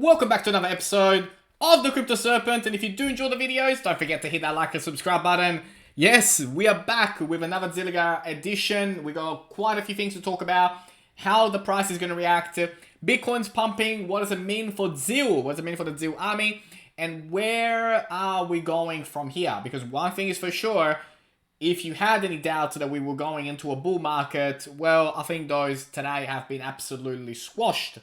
Welcome back to another episode of the Crypto Serpent, and if you do enjoy the videos, don't forget to hit that like and subscribe button. Yes, we are back with another Zilliqa edition. We got quite a few things to talk about, how the price is going to react, Bitcoin's pumping, what does it mean for ZIL, what does it mean for the ZIL army, and where are we going from here? Because one thing is for sure, if you had any doubts that we were going into a bull market, well, I think those today have been absolutely squashed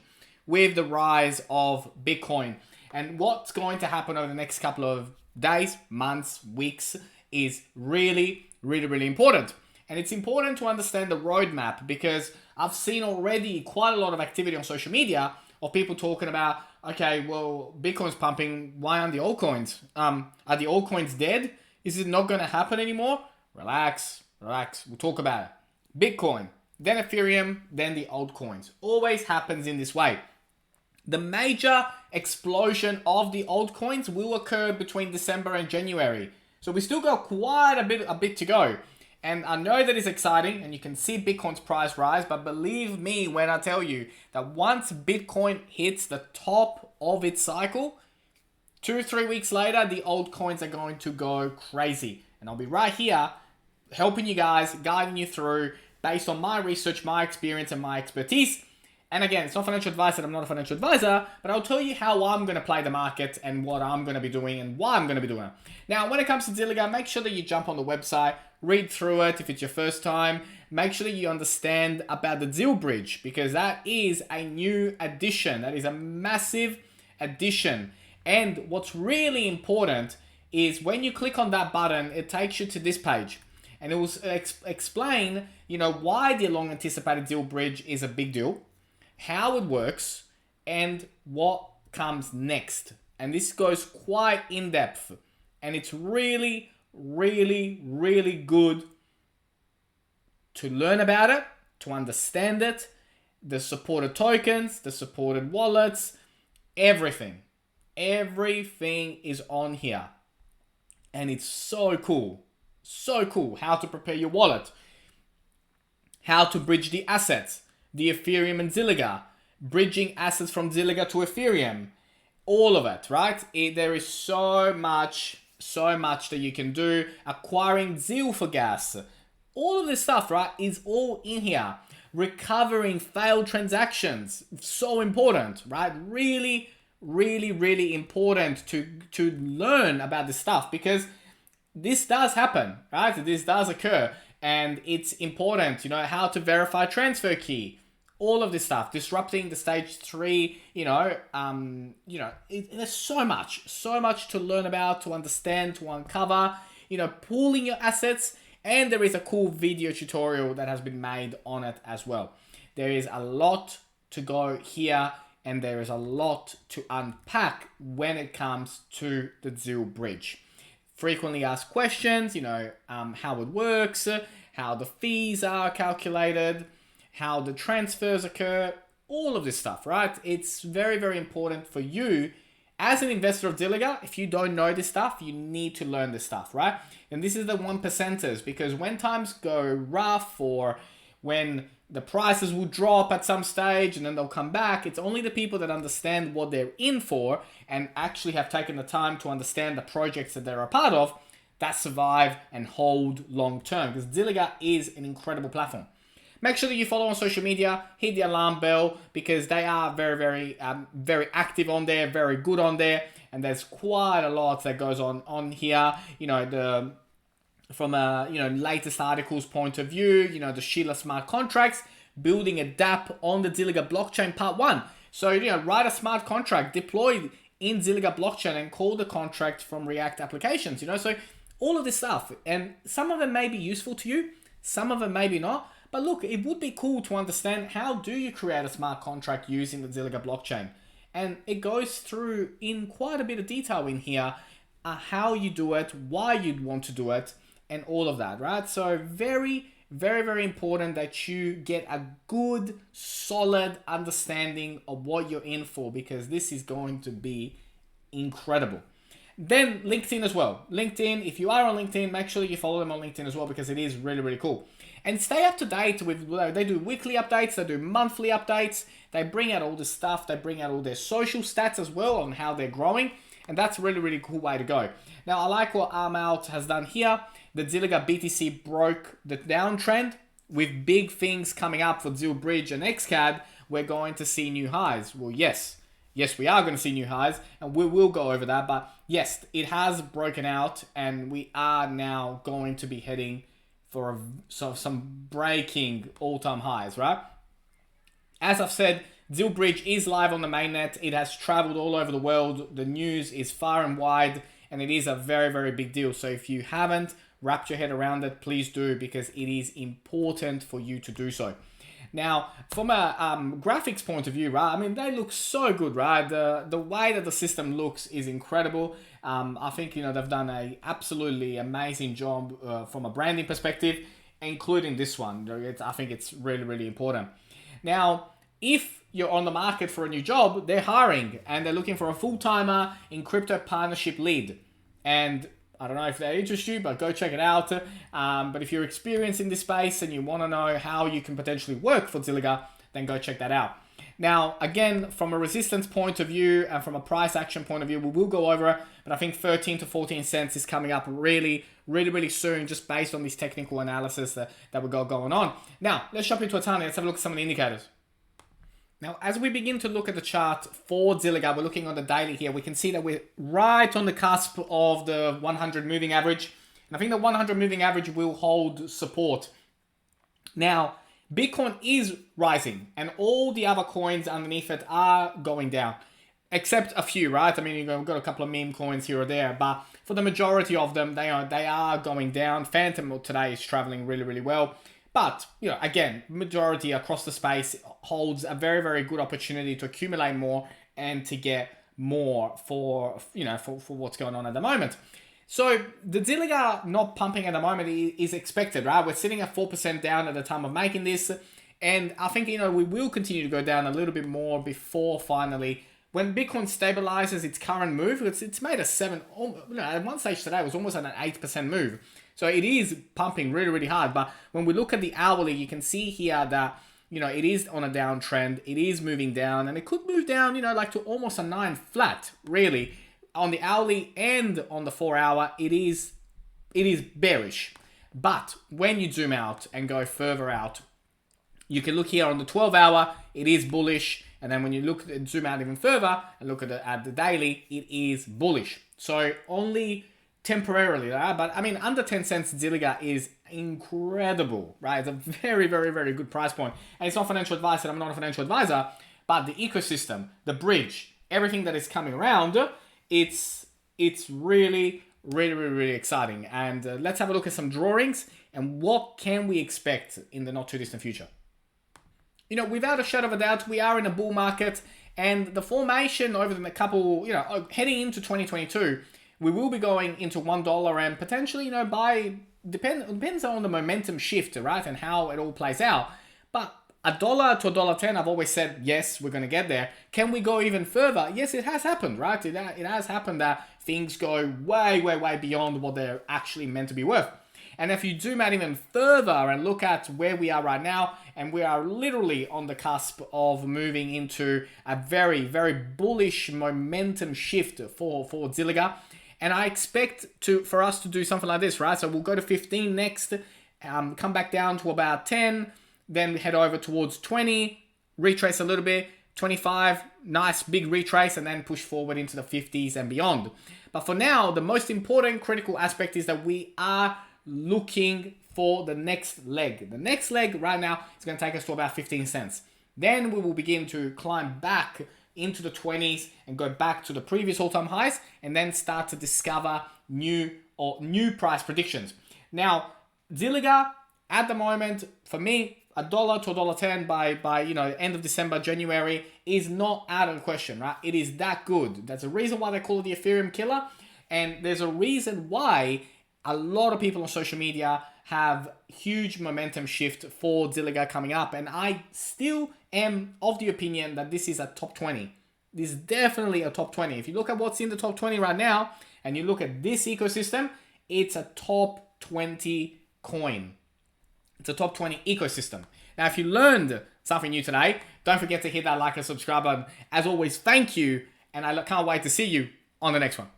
with the rise of Bitcoin. And what's going to happen over the next couple of days, months, weeks is really important. And it's important to understand the roadmap because I've seen already quite a lot of activity on social media of people talking about, okay, well, Bitcoin's pumping, why aren't the altcoins? Are the altcoins dead? Is it not going to happen anymore? Relax, we'll talk about it. Bitcoin, then Ethereum, then the altcoins. Always happens in this way. The major explosion of the altcoins will occur between December and January. So we still got quite a bit to go. And I know that is exciting and you can see Bitcoin's price rise, but believe me when I tell you that once Bitcoin hits the top of its cycle, 2-3 weeks later, the altcoins are going to go crazy. And I'll be right here helping you guys, guiding you through based on my research, my experience, and my expertise. And again, it's not financial advice and I'm not a financial advisor, but I'll tell you how I'm going to play the market and what I'm going to be doing and why I'm going to be doing it. Now, when it comes to Zilliqa, make sure that you jump on the website, read through it if it's your first time. Make sure that you understand about the ZIL bridge because that is a new addition. That is a massive addition. And what's really important is when you click on that button, it takes you to this page. And it will explain, why the long anticipated ZIL bridge is a big deal, how it works, and what comes next. And this goes quite in depth. And it's really good to learn about it, to understand it, the supported tokens, the supported wallets, everything. Everything is on here. And it's so cool. So cool. How to prepare your wallet. How to bridge the assets. The Ethereum and Zilliqa, bridging assets from Zilliqa to Ethereum, all of it, right? There is so much that you can do. Acquiring ZIL for gas, all of this stuff, right, is all in here. Recovering failed transactions, so important, right? Really important to learn about this stuff because this does happen, right? This does occur. And it's important, how to verify transfer key. All of this stuff, disrupting the stage 3, there's so much to learn about, to understand, to uncover, pooling your assets. And there is a cool video tutorial that has been made on it as well. There is a lot to go here and there is a lot to unpack when it comes to the ZIL bridge. Frequently asked questions, how it works, how the fees are calculated, how the transfers occur, all of this stuff, right? It's very important for you as an investor of Zilliqa. If you don't know this stuff, you need to learn this stuff, right? And this is the 1%ers because when times go rough or when the prices will drop at some stage and then they'll come back, it's only the people that understand what they're in for and actually have taken the time to understand the projects that they're a part of that survive and hold long term because Zilliqa is an incredible platform. Make sure that you follow on social media, hit the alarm bell because they are very active on there, very good on there, and there's quite a lot that goes on here. From a latest articles point of view, the Sheila smart contracts, building a dApp on the Zilliqa blockchain part 1. So write a smart contract, deploy in Zilliqa blockchain, and call the contract from React applications. So all of this stuff, and some of them may be useful to you, some of them maybe not. But look, it would be cool to understand how do you create a smart contract using the Zilliqa blockchain. And it goes through in quite a bit of detail in here, how you do it, why you'd want to do it, and all of that, right? So very important that you get a good, solid understanding of what you're in for because this is going to be incredible. Then LinkedIn as well. LinkedIn, if you are on LinkedIn, make sure you follow them on LinkedIn as well, because it is really, really cool. And stay up to date with, they do weekly updates, they do monthly updates, they bring out all this stuff, they bring out all their social stats as well on how they're growing. And that's a really, really cool way to go. Now, I like what Armout has done here. The Zilliqa BTC broke the downtrend. With big things coming up for Zil Bridge and XCAD, we're going to see new highs. Well, yes, we are going to see new highs, and we will go over that. But yes, it has broken out, and we are now going to be heading for some breaking all-time highs, right? As I've said, Zil Bridge is live on the mainnet. It has traveled all over the world. The news is far and wide, and it is a very, very big deal. So if you haven't wrapped your head around it, please do, because it is important for you to do so. Now, from a graphics point of view, right, I mean, they look so good, right? The way that the system looks is incredible. I think, they've done a absolutely amazing job from a branding perspective, including this one. I think it's really, really important. Now, if you're on the market for a new job, they're hiring, and they're looking for a full-timer in crypto partnership lead. And I don't know if that interests you, but go check it out. But if you're experienced in this space and you want to know how you can potentially work for Zilliqa, then go check that out. Now, again, from a resistance point of view and from a price action point of view, we will go over it, but I think 13 to 14 cents is coming up really, really, really soon, just based on this technical analysis that we got going on. Now, let's jump into a ton. Let's have a look at some of the indicators. Now, as we begin to look at the chart for Zilliqa, we're looking on the daily here. We can see that we're right on the cusp of the 100 moving average. And I think the 100 moving average will hold support. Now, Bitcoin is rising, and all the other coins underneath it are going down, except a few, right? I mean, you've got a couple of meme coins here or there, but for the majority of them, they are going down. Phantom today is traveling really, really well. But, again, majority across the space holds a very, very good opportunity to accumulate more and to get more for what's going on at the moment. So the Zilliqa not pumping at the moment is expected, right? We're sitting at 4% down at the time of making this. And I think, we will continue to go down a little bit more before finally, when Bitcoin stabilizes its current move, it's made a 7, at one stage today, it was almost an 8% move. So it is pumping really, really hard. But when we look at the hourly, you can see here that, it is on a downtrend. It is moving down, and it could move down, like to almost a 9 flat, really. On the hourly and on the 4 hour, it is bearish. But when you zoom out and go further out, you can look here on the 12 hour, it is bullish. And then when you zoom out even further and look at the daily, it is bullish. So only temporarily, right? But I mean, under 10 cents, Zilliqa is incredible, right? It's a very, very, very good price point. And it's not financial advice, and I'm not a financial advisor, but the ecosystem, the bridge, everything that is coming around, it's really, really, really, really exciting. And let's have a look at some drawings and what can we expect in the not too distant future. Without a shadow of a doubt, we are in a bull market, and the formation over the couple, heading into 2022, we will be going into $1 and potentially, depends on the momentum shift, right? And how it all plays out. But $1 to $1.10, I've always said, yes, we're going to get there. Can we go even further? Yes, it has happened, right? It has happened that things go way, way, way beyond what they're actually meant to be worth. And if you zoom out even further and look at where we are right now, and we are literally on the cusp of moving into a very, very bullish momentum shift for Zilliqa. And I expect for us to do something like this, right? So we'll go to 15 next, come back down to about 10, then head over towards 20, retrace a little bit, 25, nice big retrace, and then push forward into the 50s and beyond. But for now, the most important critical aspect is that we are looking for the next leg. The next leg right now is going to take us to about 15 cents. Then we will begin to climb back into the 20s and go back to the previous all-time highs, and then start to discover new price predictions. Now, Zilliqa at the moment, for me, $1 to $1.10 by end of December, January is not out of the question, right? It is that good. That's a reason why they call it the Ethereum killer, and there's a reason why a lot of people on social media have huge momentum shift for Zilliqa coming up, and I still am of the opinion that this is a top 20. This is definitely a top 20. If you look at what's in the top 20 right now, and you look at this ecosystem, it's a top 20 coin. It's a top 20 ecosystem. Now, if you learned something new today, don't forget to hit that like and subscribe button. As always, thank you, and I can't wait to see you on the next one.